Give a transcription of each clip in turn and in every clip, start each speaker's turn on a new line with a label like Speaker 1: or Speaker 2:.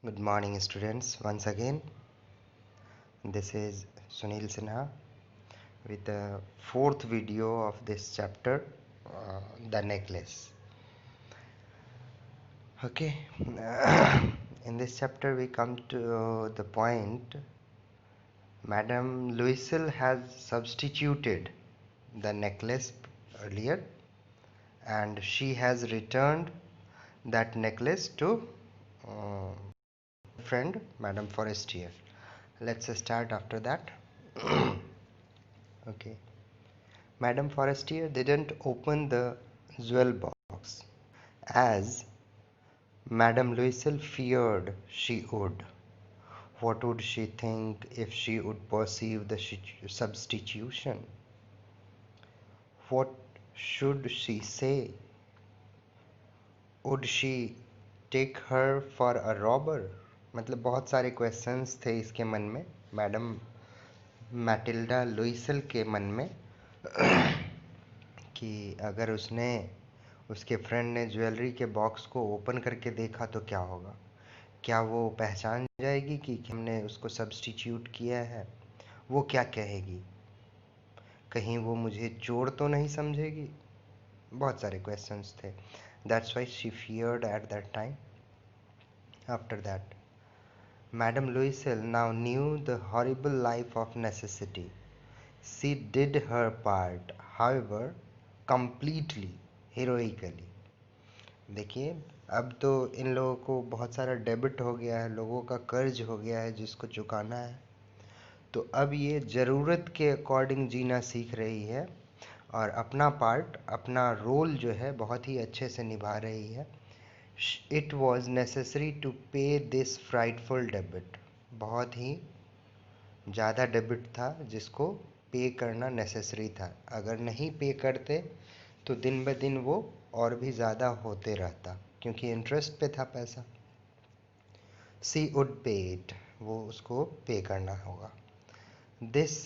Speaker 1: Good morning, students. Once again, this is Sunil Sinha with the fourth video of this chapter, The Necklace. Okay, in this chapter, we come to the point Madame Louisel has substituted the necklace earlier and she has returned that necklace to uh, friend Madame Forestier. Let's start after that. Okay. Madame Forestier didn't open the jewel box as Madame Louisel feared she would. What would she think if she would perceive the substitution? What should she say? Would she take her for a robber? मतलब बहुत सारे questions थे इसके मन में, madam Matilda लुइसल के मन में कि अगर उसने उसके फ्रेंड ने ज्वेलरी के बॉक्स को ओपन करके देखा तो क्या होगा, क्या वो पहचान जाएगी कि हमने उसको सब्स्टिट्यूट किया है, वो क्या कहेगी, कहीं वो मुझे चोर तो नहीं समझेगी। बहुत सारे क्वेश्चंस थे। That's why she feared at that time. After that Madame Louisel now knew the horrible life of necessity. She did her part, however, completely, heroically. देखिए, अब तो इन लोगों को बहुत सारा डेबिट हो गया है, लोगों का कर्ज हो गया है जिसको चुकाना है, तो अब ये ज़रूरत के अकॉर्डिंग जीना सीख रही है और अपना पार्ट, अपना रोल जो है बहुत ही अच्छे से निभा रही है। It was necessary to pay this frightful debt. बहुत ही ज़्यादा डेबिट था जिसको पे करना नेसेसरी था। अगर नहीं पे करते तो दिन ब दिन वो और भी ज़्यादा होते रहता, क्योंकि इंटरेस्ट पे था पैसा। सी वुड पे इट, वो उसको पे करना होगा। This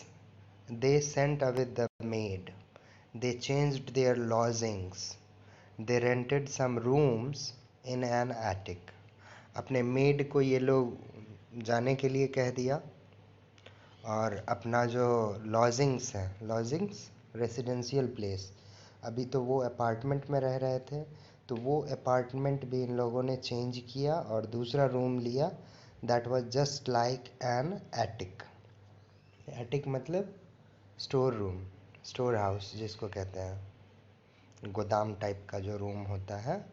Speaker 1: they sent away the maid, they changed their lodgings, they rented some rooms in an attic. अपने मेड को ये लोग जाने के लिए कह दिया और अपना जो लॉजिंग्स है, लॉजिंग्स रेसिडेंशियल प्लेस, अभी तो वो अपार्टमेंट में रह रहे थे, तो वो अपार्टमेंट भी इन लोगों ने चेंज किया और दूसरा रूम लिया। That was just like an attic. Attic मतलब स्टोर रूम, स्टोर हाउस जिसको कहते हैं, गोदाम टाइप का जो रूम होता है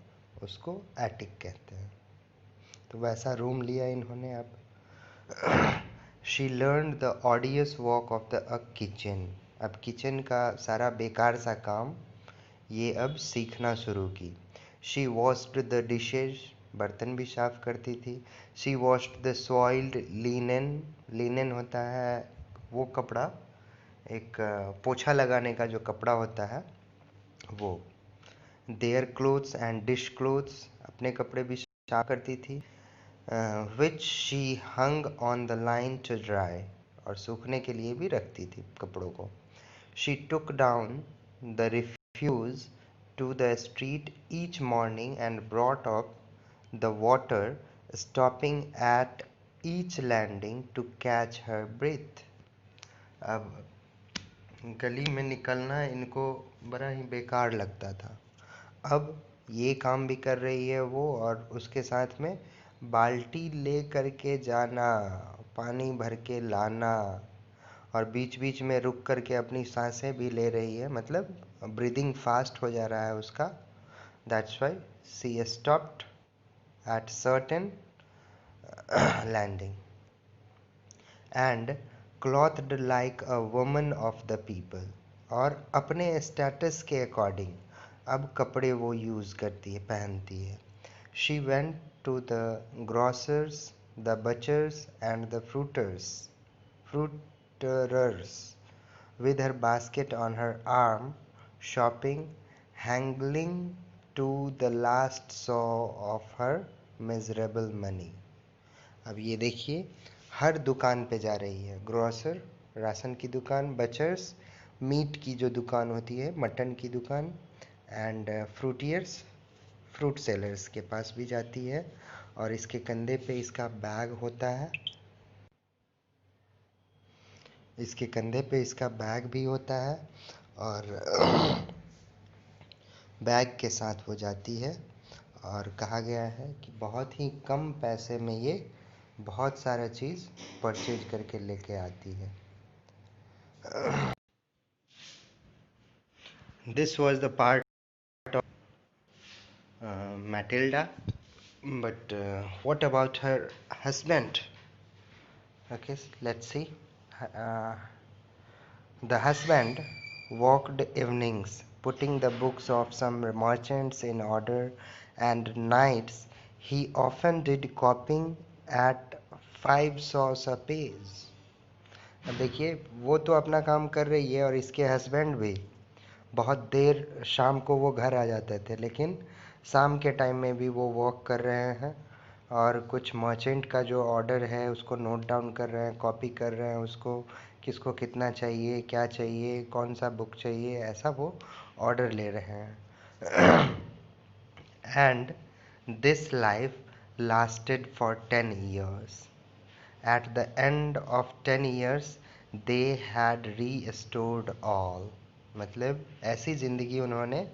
Speaker 1: उसको एटिक कहते हैं। तो वैसा रूम लिया इन्होंने अब। She learn the ऑडियस work of the kitchen. अब किचन का सारा बेकार सा काम ये अब सीखना शुरू की। शी वॉश्ड द डिशेज, बर्तन भी साफ करती थी। She washed the soiled linen, linen होता है वो कपड़ा, एक पोछा लगाने का जो कपड़ा होता है वो। Their clothes and dish clothes, अपने कपड़े भी साफ करती थी। Which she hung on the line to dry, और सूखने के लिए भी रखती थी कपड़ों को। She took down the refuse to the street each morning and brought up the water, stopping at each landing to catch her breath. अब गली में निकलना इनको बड़ा ही बेकार लगता था, अब ये काम भी कर रही है वो, और उसके साथ में बाल्टी ले करके जाना, पानी भर के लाना, और बीच बीच में रुक करके अपनी सांसें भी ले रही है, मतलब ब्रीदिंग फास्ट हो जा रहा है उसका। That's why she stopped at certain landing and clothed like a woman of the people, और अपने स्टेटस के अकॉर्डिंग अब कपड़े वो यूज़ करती है, पहनती है। She went to the grocers, the butchers and the fruiterers with her basket on her arm, shopping, haggling to the last saw of her miserable money. अब ये देखिए, हर दुकान पे जा रही है। ग्रोसर, राशन की दुकान, बचर्स, मीट की जो दुकान होती है, मटन की दुकान, एंड फ्रूटियर्स, फ्रूट सेलर्स के पास भी जाती है, और इसके कंधे पे इसका बैग होता है, इसके कंधे पे इसका बैग भी होता है और बैग के साथ वो जाती है। और कहा गया है कि बहुत ही कम पैसे में ये बहुत सारा चीज़ परचेज करके लेके आती है। This was the part of Matilda, but what about her husband? Okay, let's see. Uh, the husband walked evenings, putting the books of some merchants in order, and nights he often did copying at 5 सौ a piece. अब देखिए, वो तो अपना काम कर रही है और इसके हस्बैंड भी बहुत देर शाम को वो घर आ जाते थे, लेकिन शाम के टाइम में भी वो वॉक कर रहे हैं और कुछ मर्चेंट का जो ऑर्डर है उसको नोट डाउन कर रहे हैं, कॉपी कर रहे हैं उसको, किसको कितना चाहिए, क्या चाहिए, कौन सा बुक चाहिए, ऐसा वो ऑर्डर ले रहे हैं। And this life lasted for 10 years. At the end of 10 years they had restored all. मतलब ऐसी ज़िंदगी उन्होंने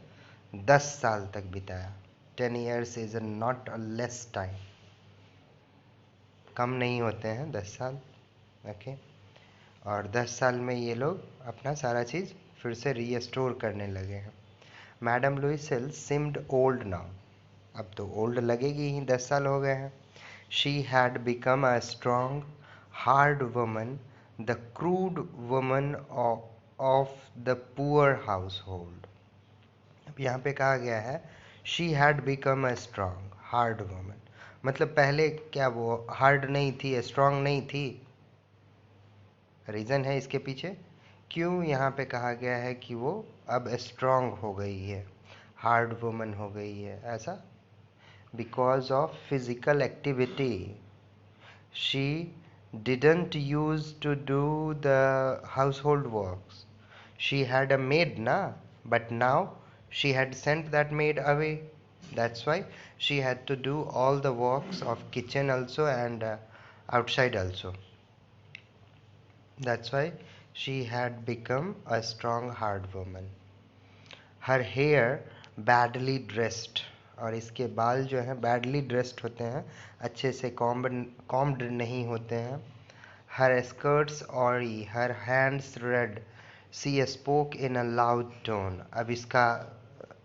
Speaker 1: 10 साल तक बिताया। 10 years is not a less time. कम नहीं होते हैं 10 साल। ओके, और 10 साल में ये लोग अपना सारा चीज़ फिर से रीस्टोर करने लगे हैं। मैडम लुइस हिल सिम्ड ओल्ड नाउ। अब तो ओल्ड लगेगी ही, 10 साल हो गए हैं। She had become a strong hard woman, the crude woman of the poor house hold. अब यहाँ पे कहा गया है she had become a strong hard woman, मतलब पहले क्या वो हार्ड नहीं थी, स्ट्रॉन्ग नहीं थी। रीज़न है इसके पीछे क्यों यहाँ पे कहा गया है कि वो अब स्ट्रॉन्ग हो गई है, हार्ड वुमन हो गई है, ऐसा because of physical activity. She didn't used to do the household works. She had a maid na, but now she had sent that maid away. That's why she had to do all the works of kitchen also and outside also. That's why she had become a strong hard woman. Her hair badly dressed, और इसके बाल जो हैं badly dressed होते हैं, अच्छे से combed नहीं होते हैं। Her skirts awry, her hands red, she spoke in a loud tone. अब इसका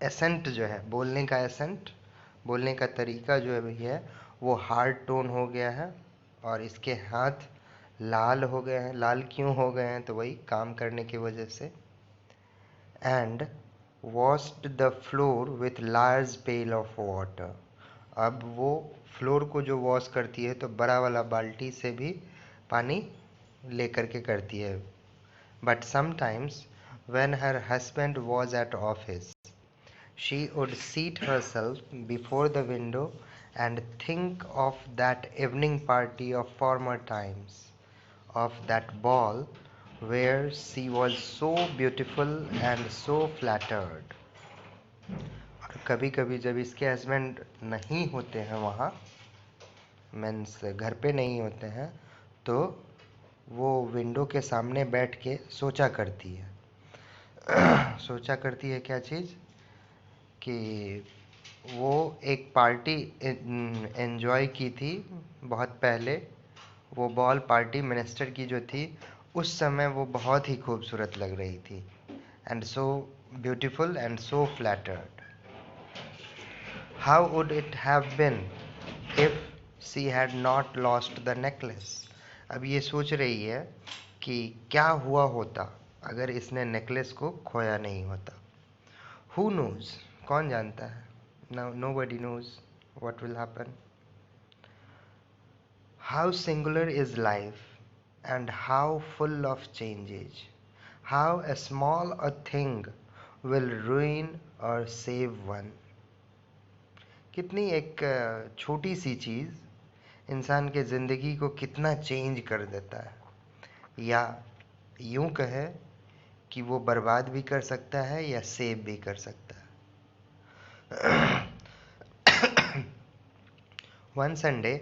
Speaker 1: एसेंट जो है, बोलने का एसेंट, बोलने का तरीका जो है वो हार्ड टोन हो गया है और इसके हाथ लाल हो गए हैं। लाल क्यों हो गए हैं? तो वही काम करने की वजह से। And washed the floor with large pail of water. अब वो फ्लोर को जो वॉश करती है तो बड़ा वाला बाल्टी से भी पानी लेकर के करती है। But sometimes when her husband was at office she would seat herself before the window and think of that evening party of former times, of that ball where she was so beautiful and so flattered. और कभी कभी जब इसके husband नहीं होते हैं वहाँ, means घर पे नहीं होते हैं, तो वो विंडो के सामने बैठ के सोचा करती है। सोचा करती है क्या चीज़? कि वो एक पार्टी एंजॉय की थी बहुत पहले। वो बॉल पार्टी मिनिस्टर की जो थी उस समय वो बहुत ही खूबसूरत लग रही थी, and so beautiful and so flattered. How would it have been if she had not lost the necklace. अब ये सोच रही है कि क्या हुआ होता अगर इसने नेकलेस को खोया नहीं होता। हु नोज, कौन जानता है? Nobody knows what will happen. How singular is life and how full of changes. How a small a thing will ruin or save one. कितनी एक छोटी सी चीज़ इंसान के ज़िंदगी को कितना चेंज कर देता है, या यूं कहे कि वो बर्बाद भी कर सकता है या सेव भी कर सकता है। One Sunday,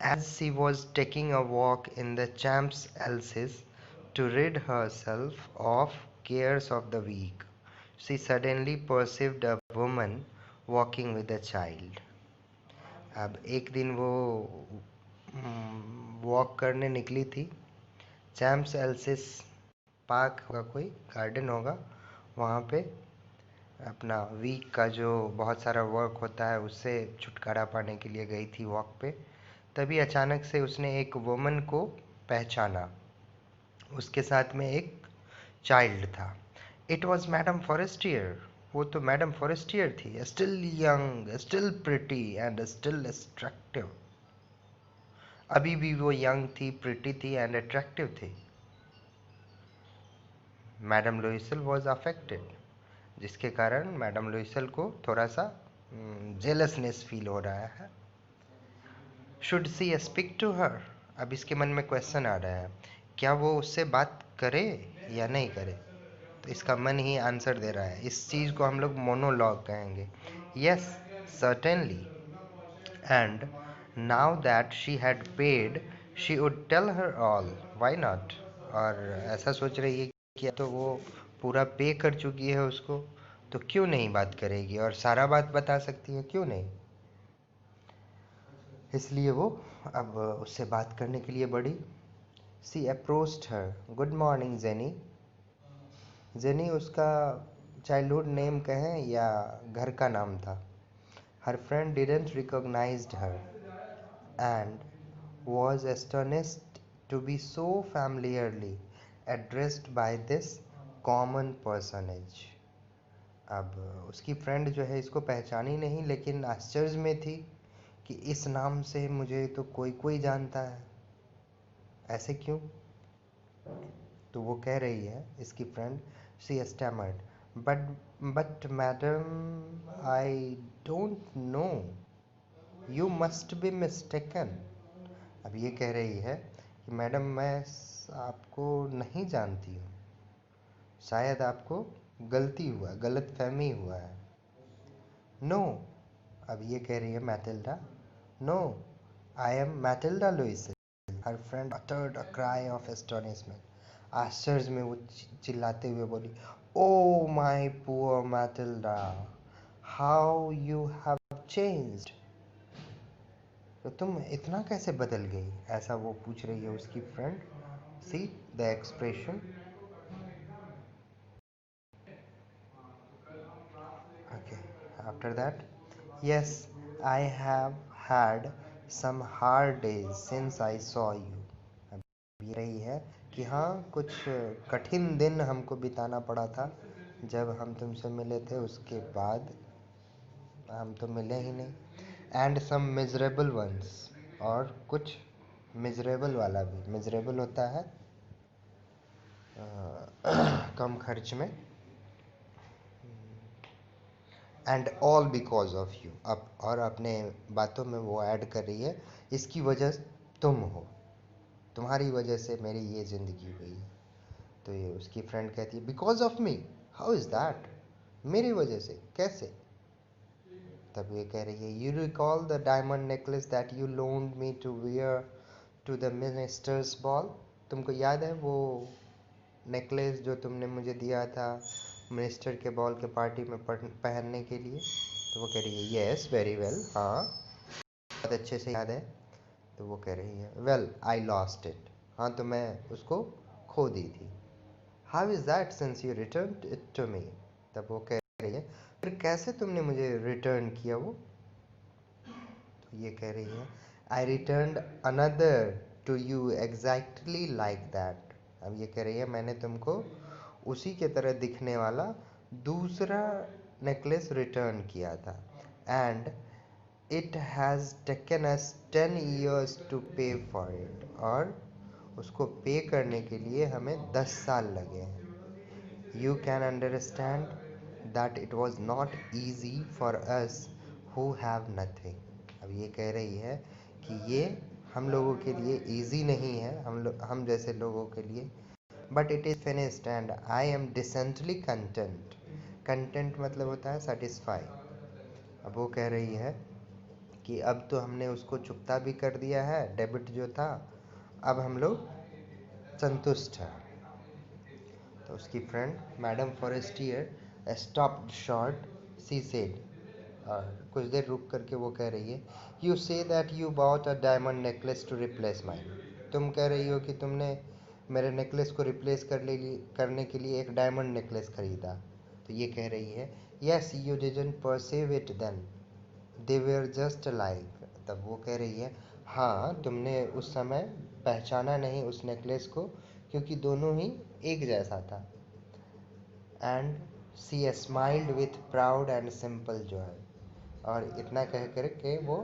Speaker 1: as she was taking a walk in the Champs Elysees to rid herself of cares of the week, she suddenly perceived a woman walking with a child. अब एक दिन वो वॉक करने निकली थी। चैम्प्स एल्सिस पार्क होगा, कोई garden होगा, वहाँ पे अपना वीक का जो बहुत सारा वर्क होता है उससे छुटकारा पाने के लिए गई थी वॉक पे। तभी अचानक से उसने एक वुमन को पहचाना। उसके साथ में एक चाइल्ड था। It was madam Forestier. वो तो मैडम फॉरेस्टियर थी, still young, still pretty and still attractive. अभी भी वो यंग थी, प्रिटी थी एंड अट्रैक्टिव थी। मैडम लुइसल वॉज अफेक्टेड, जिसके कारण मैडम लुइसल को थोड़ा सा जेलसनेस फील हो रहा है। Should she speak to her. अब इसके मन में क्वेश्चन आ रहा है, क्या वो उससे बात करे या नहीं करे। तो इसका मन ही आंसर दे रहा है। इस चीज़ को हम लोग मोनोलॉग कहेंगे। Yes, certainly, and now that she had paid she would tell her all, why not. और ऐसा सोच रही है कि तो वो पूरा पे कर चुकी है उसको, तो क्यों नहीं बात करेगी और सारा बात बता सकती है, क्यों नहीं। इसलिए वो अब उससे बात करने के लिए बढ़ी। She approached her. Good morning Jenny. Jenny उसका चाइल्डहुड नेम कहें या घर का नाम था। Her friend didn't recognized her and was astonished to be so familiarly addressed by this common personage. अब उसकी फ्रेंड जो है इसको पहचानी नहीं, लेकिन आश्चर्य में थी कि इस नाम से मुझे तो कोई कोई जानता है, ऐसे क्यों। तो वो कह रही है इसकी friend, she stammered, but madam I don't know, you must be mistaken. अब ये कह रही है कि मैडम मैं आपको नहीं जानती हूँ, शायद आपको गलती हुआ, गलत फहमी हुआ है। नो, अब ये कह रही है Matilda, no, I am Matilda Loisel. Her friend uttered a cry of astonishment. आश्चर्य में वो चिल्लाते हुए बोली, oh my poor Matilda, how you have changed. तो तुम इतना कैसे बदल गई, ऐसा वो पूछ रही है उसकी friend. See the expression. Okay, after that, yes, I have had some hard days since I saw you. अब ये रही है कि हाँ, कुछ कठिन दिन हमको बिताना पड़ा था जब हम तुमसे मिले थे, उसके बाद हम तो मिले ही नहीं। एंड सम मिजरेबल वंस, और कुछ मिजरेबल वाला भी। मिजरेबल होता है कम खर्च में। And all because of you. अब और अपने बातों में वो ऐड कर रही है, इसकी वजह तुम हो, तुम्हारी वजह से मेरी ये ज़िंदगी हुई। तो ये उसकी फ्रेंड कहती है, because of me, how is that, मेरी वजह से कैसे। तब ये कह रही है, you recall the diamond necklace that you loaned me to wear to the minister's ball. तुमको याद है वो नेकलेस जो तुमने मुझे दिया था मिनिस्टर के बॉल के पार्टी में पहनने के लिए। तो वो कह रही है, येस वेरी वेल, हाँ बहुत अच्छे से याद है। तो वो कह रही है, वेल आई लॉस्ट इट। हाँ, तो मैं उसको खो दी थी। How is that since you return it to me. तब वो कह रही है, फिर कैसे तुमने मुझे रिटर्न किया वो। तो ये कह रही है, I return another to you exactly like that. अब ये कह रही है, मैंने तुमको उसी के तरह दिखने वाला दूसरा नेकलेस रिटर्न किया था। And it has taken us 10 years to pay for it. और उसको पे करने के लिए हमें 10 साल लगे हैं। You can understand that it was not easy for us who have nothing. अब ये कह रही है कि ये हम लोगों के लिए easy नहीं है, हम जैसे लोगों के लिए। But it is finished and I am decently content. Content मतलब होता है satisfy। अब वो कह रही है कि अब तो हमने उसको चुकता भी कर दिया है, डेबिट जो था, अब हम लोग संतुष्ट हैं। तो उसकी friend madam Forestier stopped short, she said, और कुछ देर रुक करके वो कह रही है, you say that you bought a diamond necklace to replace mine. तुम कह रही हो कि तुमने मेरे नेकलेस को रिप्लेस करने के लिए एक डायमंड नेकलेस खरीदा। तो ये कह रही है, yes you didn't perceive it then, they were just like. तब वो कह रही है, हाँ तुमने उस समय पहचाना नहीं उस नेकलेस को, क्योंकि दोनों ही एक जैसा था। And she smiled with proud and simple joy. और इतना कह कर के वो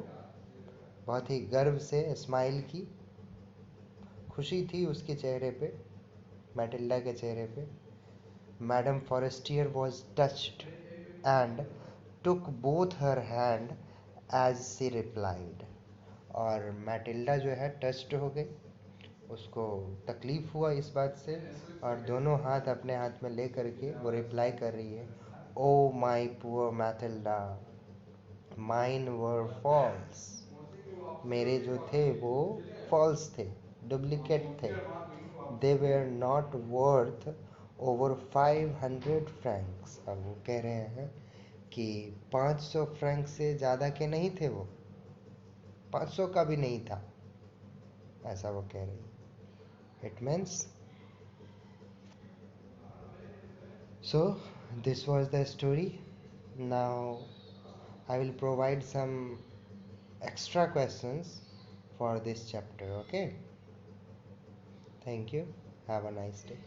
Speaker 1: बहुत ही गर्व से स्माइल की, खुशी थी उसके चेहरे पे, मैटिल्डा के चेहरे पे। Madam Forestier was touched and took both her hand as she replied. और मैटिल्डा जो है टच्ड हो गई, उसको तकलीफ़ हुआ इस बात से, और दोनों हाथ अपने हाथ में ले करके वो रिप्लाई कर रही है, oh my poor Matilda, mine were false. मेरे जो थे वो फॉल्स थे, डुप्लीकेट थे। They were not worth over 500 francs. अब वो कह रहे हैं कि 500 फ्रैंक से ज़्यादा के नहीं थे वो, 500 का भी नहीं था, ऐसा वो कह रही। It means, so this was the story. Now I will provide some extra questions for this chapter. Okay, thank you, have a nice day.